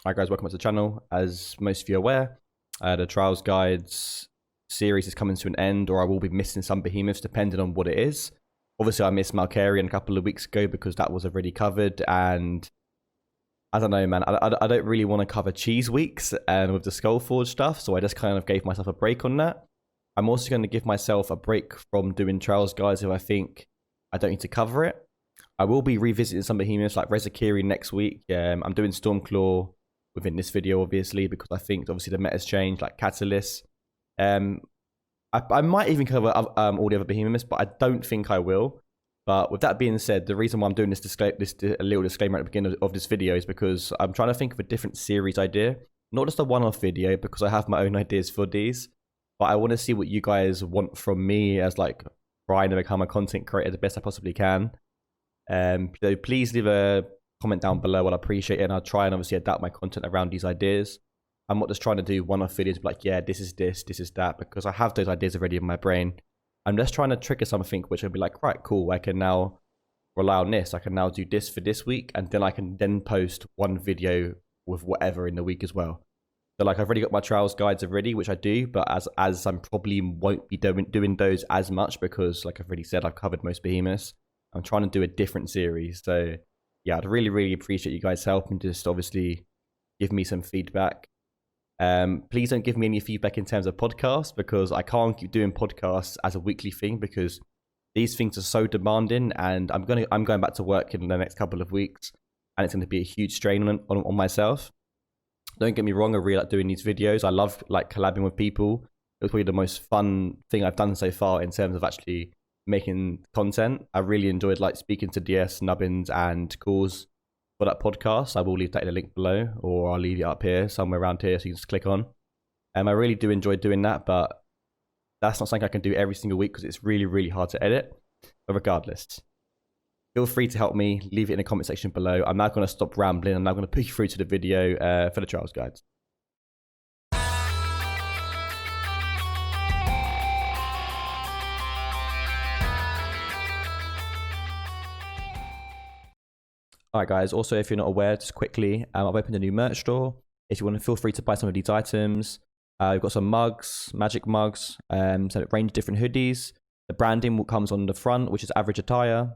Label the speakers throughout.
Speaker 1: Hi guys, welcome to the channel. As most of you are aware, the Trials Guides series is coming to an end, or I will be missing some behemoths depending on what it is. Obviously I missed Malkarian a couple of weeks ago because that was already covered, and I don't know, man, I don't really want to cover cheese weeks with the Skullforge stuff, so I just kind of gave myself a break on that. I'm also going to give myself a break from doing Trials Guides if I think I don't need to cover it. I will be revisiting some behemoths like Rezakiri next week. I'm doing Stormclaw within this video, obviously, because I think obviously the meta's changed, like Catalyst. I might even cover all the other behemoths, but I don't think I will. But with that being said, the reason why I'm doing this little disclaimer at the beginning of this video is because I'm trying to think of a different series idea, not just a one-off video, because I have my own ideas for these. But I want to see what you guys want from me as like trying to become a content creator the best I possibly can. So please leave a comment down below. I'll appreciate it, and I'll try and obviously adapt my content around these ideas. I'm not just trying to do one-off videos like, yeah, this is this, this is that, because I have those ideas already in my brain. I'm just trying to trigger something which will be like, right, cool, I can now rely on this. I can now do this for this week, and then I can then post one video with whatever in the week as well. So like I've already got my trials guides already, which I do, but as I'm probably won't be doing those as much because like I've already said, I've covered most behemoths. I'm trying to do a different series. So yeah, I'd really appreciate you guys' help and just obviously give me some feedback. Please don't give me any feedback in terms of podcasts, because I can't keep doing podcasts as a weekly thing because these things are so demanding, and I'm going back to work in the next couple of weeks, and it's going to be a huge strain on myself. Don't get me wrong, I really like doing these videos. I love like collabing with people. It was probably the most fun thing I've done so far in terms of actually making content. I really enjoyed like speaking to DS, Nubbins, and Cause for that podcast. I will leave that in the link below, or I'll leave it up here, somewhere around here, so you can just click on. I really do enjoy doing that, but that's not something I can do every single week because it's really hard to edit. But regardless, feel free to help me. Leave it in the comment section below. I'm now going to stop rambling. I'm now going to put you through to the video for the trials guides. Alright guys, also if you're not aware, just quickly, I've opened a new merch store. If you want to, feel free to buy some of these items. We've got some mugs, magic mugs, so a range of different hoodies. The branding comes on the front, which is average attire.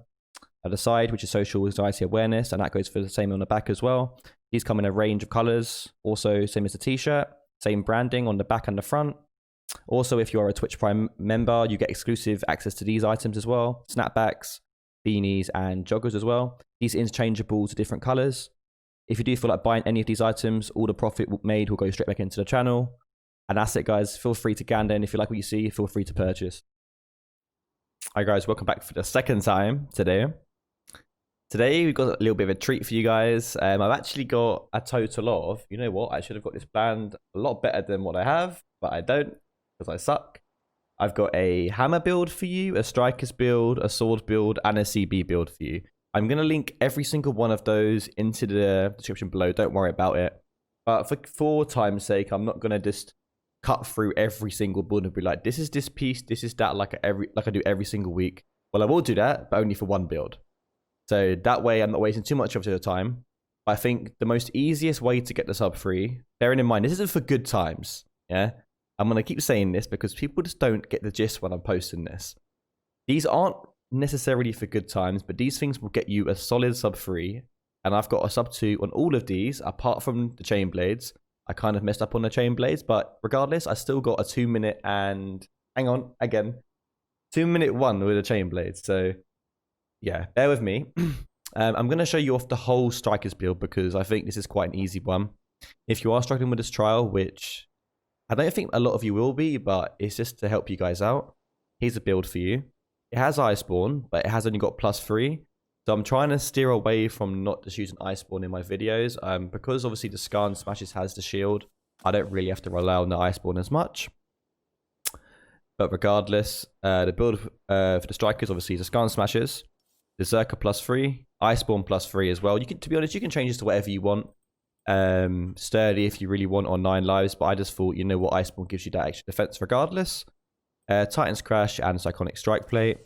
Speaker 1: At the side, which is social anxiety awareness, and that goes for the same on the back as well. These come in a range of colors. Also, same as the t-shirt, same branding on the back and the front. Also, if you are a Twitch Prime member, you get exclusive access to these items as well. Snapbacks, beanies, and joggers as well. These are interchangeable to different colors. If you do feel like buying any of these items, all the profit made will go straight back into the channel. And that's it, guys. Feel free to gander, and if you like what you see, feel free to purchase. Hi guys, welcome back for the second time today. Today we've got a little bit of a treat for you guys. I've actually got a total of, you know what, I should have got this planned a lot better than what I have, but I don't because I suck. I've got a hammer build for you, a strikers build, a sword build, and a CB build for you. I'm going to link every single one of those into the description below. Don't worry about it. But for time's sake, I'm not going to just cut through every single build and be like, this is this piece, this is that, like I do every single week. Well, I will do that, but only for one build. So that way I'm not wasting too much of your time. I think the most easiest way to get the sub free, bearing in mind, this isn't for good times. Yeah. I'm going to keep saying this because people just don't get the gist when I'm posting this. These aren't necessarily for good times, but these things will get you a solid sub free. And I've got a sub 2 on all of these, apart from the Chainblades. I kind of messed up on the Chainblades, but regardless, I still got a 2 minute and, hang on, again, 2 minute one with the Chainblades. So yeah, bear with me. I'm going to show you off the whole strikers build because I think this is quite an easy one. If you are struggling with this trial, which I don't think a lot of you will be, but it's just to help you guys out. Here's a build for you. It has Iceborne, but it has only got +3. So I'm trying to steer away from not just using Iceborne in my videos. Because obviously the Scar and Smashes has the shield, I don't really have to rely on the Iceborne as much. But regardless, the build for the strikers obviously is the Scar and Smashes, Berserker +3, Iceborne +3 as well. You can, to be honest, you can change this to whatever you want. Sturdy if you really want, on 9 lives, but I just thought, you know what, Iceborne gives you that extra defense regardless. Titan's Crash and Psychonic Strike Plate.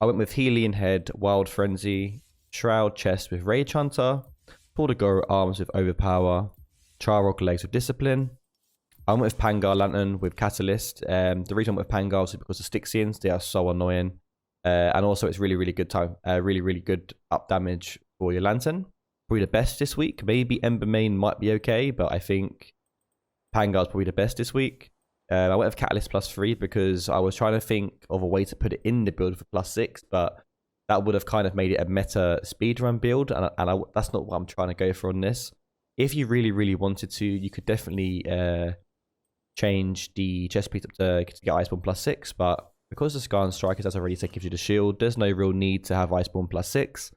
Speaker 1: I went with Helian Head, Wild Frenzy, Shroud Chest with Rage Hunter, Pull the Goro Arms with Overpower, Charog legs with discipline. I went with Pangar Lantern with Catalyst. The reason I went with Pangar is because the Styxians, they are so annoying. And also it's really good time. Really good up damage for your Lantern. Probably the best this week. Maybe Embermane might be okay, but I think Pangar is probably the best this week. I went with Catalyst +3 because I was trying to think of a way to put it in the build for +6, but that would have kind of made it a meta speedrun build, and that's not what I'm trying to go for on this. If you really wanted to, you could definitely change the chest piece up to get Iceborne +6, but because the Scar and Strikers has already gives you the shield, there's no real need to have Iceborne +6.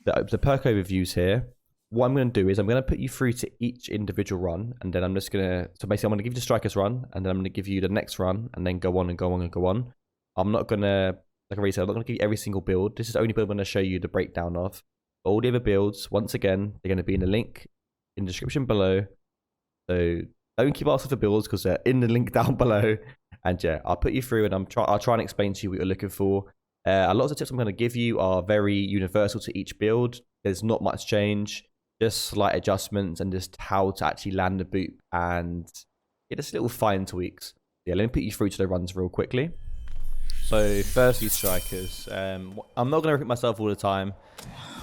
Speaker 1: The perk overviews here, what I'm going to do is I'm going to put you through to each individual run, and then I'm just going to, so basically I'm going to give you the Strikers run, and then I'm going to give you the next run, and then go on and go on and go on. I'm not going to, like I already said, I'm not going to give you every single build. This is the only build I'm going to show you the breakdown of. All the other builds, once again, they're going to be in the link in the description below. So don't keep asking for builds because they're in the link down below. And yeah, I'll put you through and I'll try and explain to you what you're looking for. A lot of the tips I'm going to give you are very universal to each build. There's not much change, just slight adjustments and just how to actually land the boot and just little fine tweaks. Yeah, let me put you through to the runs real quickly. So firstly, Strikers. I'm not going to repeat myself all the time,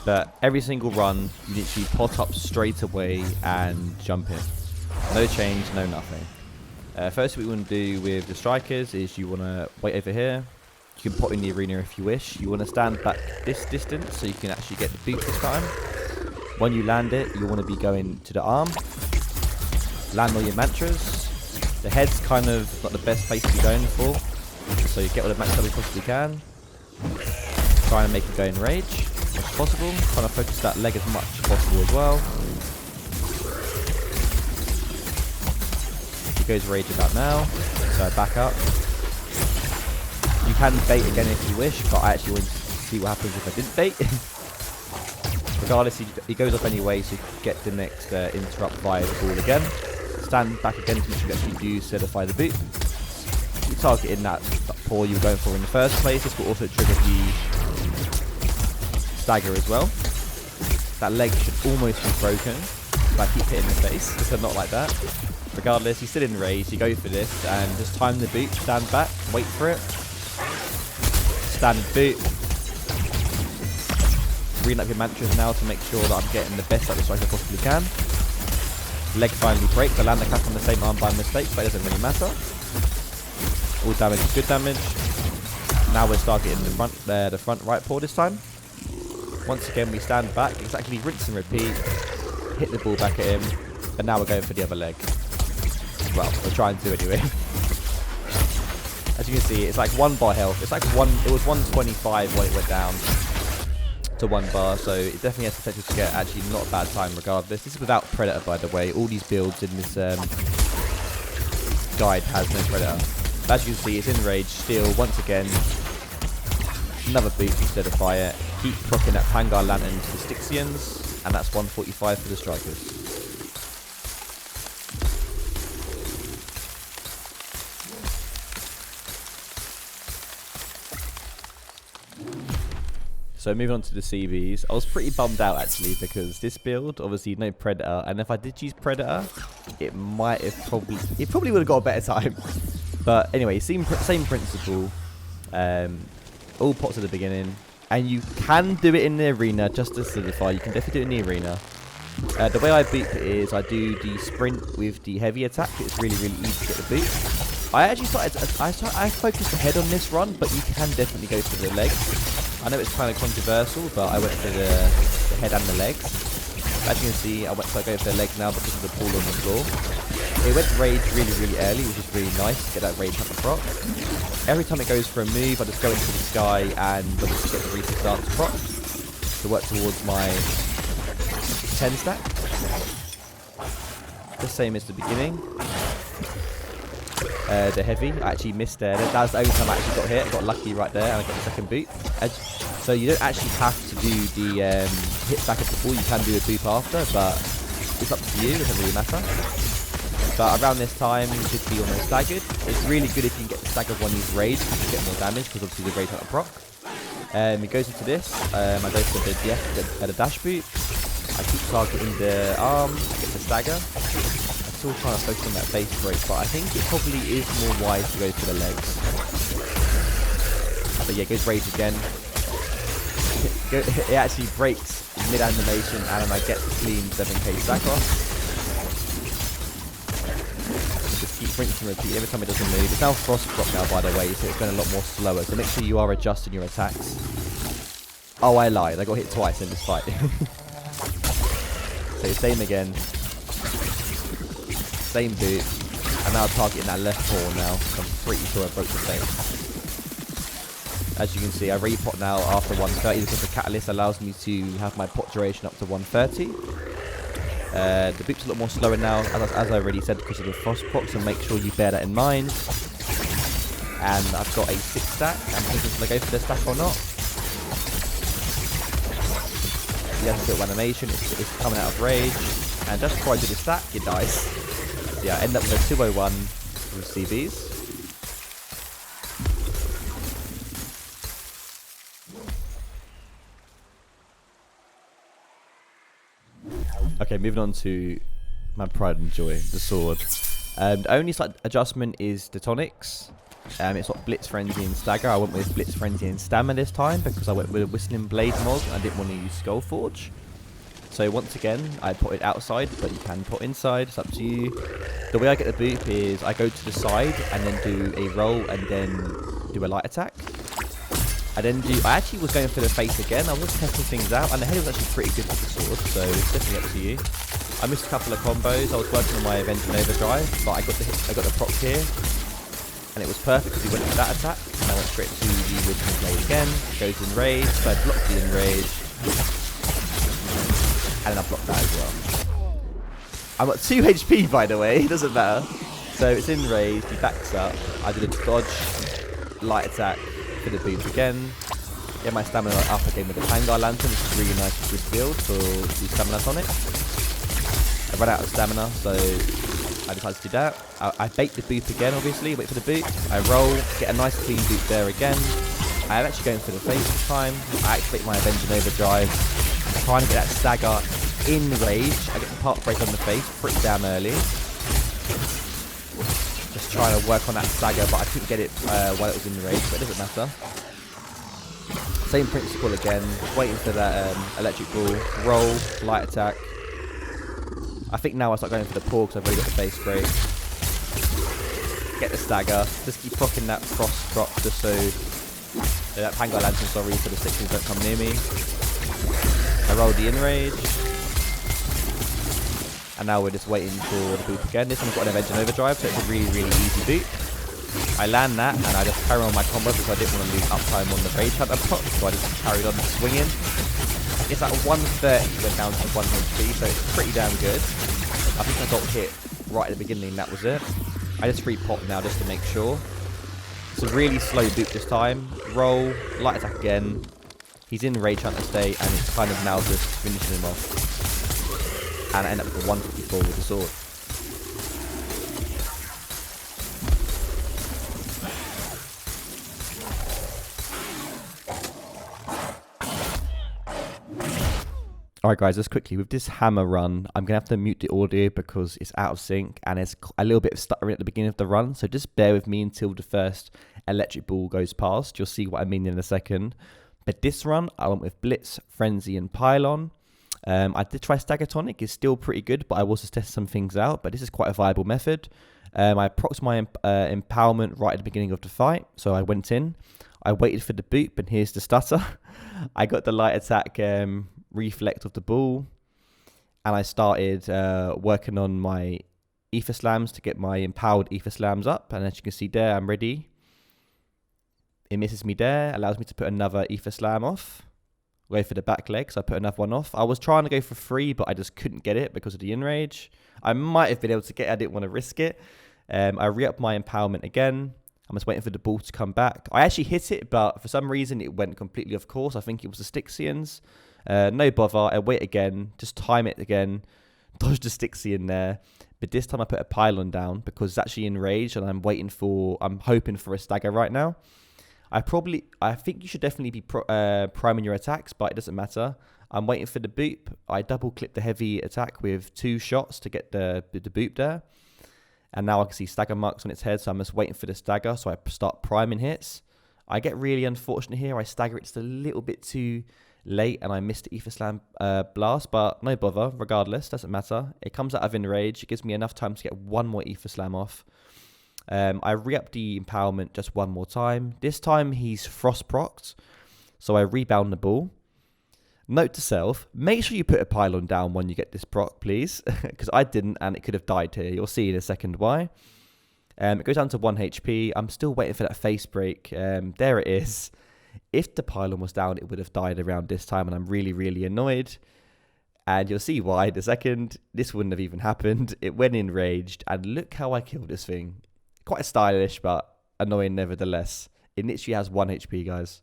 Speaker 1: but every single run, you literally pot up straight away and jump in. No change, no nothing. First, what we want to do with the Strikers is you want to wait over here. You can pop in the arena if you wish. You want to stand back this distance so you can actually get the boot this time. When you land it, you want to be going to the arm. Land all your mantras. The head's kind of not the best place to be going for, so you get all the mantras that you possibly can. Try and make it go in rage as much as possible. Trying to focus that leg as much as possible as well. It goes rage about now, so back up. You can bait again if you wish, but I actually want to see what happens if I didn't bait. Regardless, he goes up anyway, so you can get the next interrupt via the ball again. Stand back again to make sure you actually do solidify the boot. You target in that paw you were going for in the first place. This will also trigger the stagger as well. That leg should almost be broken, but I keep hitting the face, so not like that. Regardless, he's still in rage, you go for this and just time the boot, stand back, wait for it. Standard boot. Read up your mantras now to make sure that I'm getting the best out of the strike I possibly can. Leg finally breaks, I land the cap on the same arm by mistake, but it doesn't really matter. All damage is good damage. Now we're targeting the front right paw this time. Once again we stand back, exactly rinse and repeat. Hit the ball back at him, and now we're going for the other leg. Well, we're trying to anyway. As you can see, it's like 1 bar health. It's like it was 125 when it went down to 1 bar, so it definitely has potential to get actually not a bad time regardless. This is without Predator, by the way. All these builds in this guide has no Predator. But as you can see, it's in rage still. Once again, another boot to solidify it. Keep proccing that Pangar Lantern to the Styxians, and that's 145 for the Strikers. So moving on to the CVs, I was pretty bummed out actually because this build, obviously no Predator, and if I did use Predator, it probably would have got a better time. But anyway, same principle, all pots at the beginning, and you can do it in the arena just to solidify. You can definitely do it in the arena. The way I boot it is I do the sprint with the heavy attack. It's really easy to get the boot. I actually I focused the head on this run, but you can definitely go for the legs. I know it's kind of controversial, but I went for the head and the legs. As you can see, I go for the legs now because of the pull on the floor. It went rage really early, which is really nice to get that rage on the proc. Every time it goes for a move, I just go into the sky and obviously get the recent stance proc to work towards my 10 stack. The same as the beginning. The heavy, I actually missed there. That was the only time I actually got hit. I got lucky right there and I got the second boot. So you don't actually have to do the hit back at the ball. You can do a boot after, but it's up to you. It doesn't really matter. But around this time, you should be almost staggered. It's really good if you can get the stagger one use rage to get more damage because obviously the rage out of proc. It goes into this. I go for the dash boot. I keep targeting the arm, I get the stagger. I'm still trying to focus on that base break, but I think it probably is more wise to go for the legs. But yeah, goes rage again. It actually breaks mid-animation, and I get the clean 7k stack off. Just keep rinsing and repeat every time it doesn't move. It's now frost proc now, by the way, so it's going a lot more slower. So make sure you are adjusting your attacks. Oh, I lied. I got hit twice in this fight. So same again. Same boot. I'm now targeting that left paw now. I'm pretty sure I broke the face. As you can see, I repot now after 130 because the catalyst allows me to have my pot duration up to 130. The boot's a lot more slower now, as I already said, because of the frost proc, so make sure you bear that in mind. And I've got a 6 stack. I'm thinking, should I go for the stack or not? He has a bit of animation, it's coming out of rage. And just before I do the stack, it dies. So yeah, I end up with a 201 with CVs. Okay, moving on to my pride and joy, the sword. The only slight adjustment is the tonics. It's not Blitz, Frenzy and Stagger. I went with Blitz, Frenzy and Stamina this time because I went with a Whistling Blade mod and I didn't want to use Skullforge. So once again, I put it outside, but you can put inside, it's up to you. The way I get the boop is I go to the side and then do a roll and then do a light attack. I actually was going for the face again. I was testing things out, and the head was actually pretty good with the sword, so it's definitely up to you. I missed a couple of combos. I was working on my Avenging Overdrive, but I got the proc here, and it was perfect because he went for that attack, and I went straight to the Whistling Blade again. Goes in rage, so I blocked the enrage, and then I blocked that as well. I'm at 2 HP, by the way. It doesn't matter. So it's in rage. He backs up. I did a dodge, light attack. For the boot again. Get my stamina up again with the Pangar Lantern, which is really nice with this build for the stamina tonic. I ran out of stamina, so I decided to do that. I bait the boot again, obviously, wait for the boot. I roll, get a nice clean boot there again. I'm actually going for the face this time. I activate my Avenging Overdrive. I'm trying to get that stagger in rage. I get the part break on the face pretty damn early. Just trying to work on that stagger, but I couldn't get it while it was in the rage, but it doesn't matter. Same principle again, waiting for that electric ball, roll, light attack. I think now I start going for the paw because I've already got the base break. Get the stagger, just keep procking that frost proc just so that Pangar Lantern, sorry, so the sixes don't come near me. I roll the enrage. And now we're just waiting for the boot again. This one's got an Avenging Overdrive, so it's a really, really easy boot. I land that, and I just carry on my combo because I didn't want to lose uptime on the Rage Hunter pot, so I just carried on swinging. It's like 130 went down to 1 HP, so it's pretty damn good. I think I got hit right at the beginning, that was it. I just repot now just to make sure. It's a really slow boot this time. Roll, light attack again. He's in Rage Hunter state, and it's kind of now just finishing him off. And I end up with a 154 with the sword. Alright guys, just quickly, with this hammer run, I'm going to have to mute the audio because it's out of sync and it's a little bit of stuttering at the beginning of the run, so just bear with me until the first electric ball goes past. You'll see what I mean in a second. But this run, I went with Blitz, Frenzy and Pylon. I did try Stagger Tonic, it's still pretty good, but I was just testing some things out, but this is quite a viable method. I procced my empowerment right at the beginning of the fight, so I went in, I waited for the boop, and here's the stutter. I got the light attack reflect of the ball, and I started working on my Ether Slams to get my empowered Ether Slams up, and as you can see there, I'm ready. It misses me there, allows me to put another Ether Slam off. Go for the back leg, so I put another one off. I was trying to go for 3, but I just couldn't get it because of the enrage. I might have been able to get it, I didn't want to risk it. I re-upped my empowerment again. I'm just waiting for the ball to come back. I actually hit it, but for some reason it went completely off course. I think it was the Styxians. No bother, I wait again, just time it again, dodge the Styxian there. But this time I put a Pylon down because it's actually enraged and I'm hoping for a stagger right now. I think you should definitely be priming your attacks, but it doesn't matter. I'm waiting for the boop. I double click the heavy attack with 2 shots to get the boop there. And now I can see stagger marks on its head, so I'm just waiting for the stagger, so I start priming hits. I get really unfortunate here. I stagger it just a little bit too late, and I missed the Ether Slam blast, but no bother, regardless, doesn't matter. It comes out of Enrage. It gives me enough time to get 1 more Ether Slam off. I re-up the Empowerment just 1 more time. This time he's Frost procced, so I rebound the ball. Note to self, make sure you put a pylon down when you get this proc, please, because I didn't and it could have died here. You'll see in a second why. It goes down to 1 HP. I'm still waiting for that face break. There it is. If the pylon was down, it would have died around this time, and I'm really, really annoyed. And you'll see why in a second. This wouldn't have even happened. It went enraged, and look how I killed this thing. Quite stylish, but annoying nevertheless. It literally has 1 HP, guys.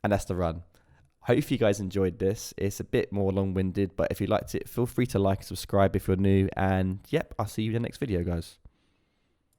Speaker 1: And that's the run. Hope you guys enjoyed this. It's a bit more long-winded, but if you liked it, feel free to like and subscribe if you're new. And yep, I'll see you in the next video, guys.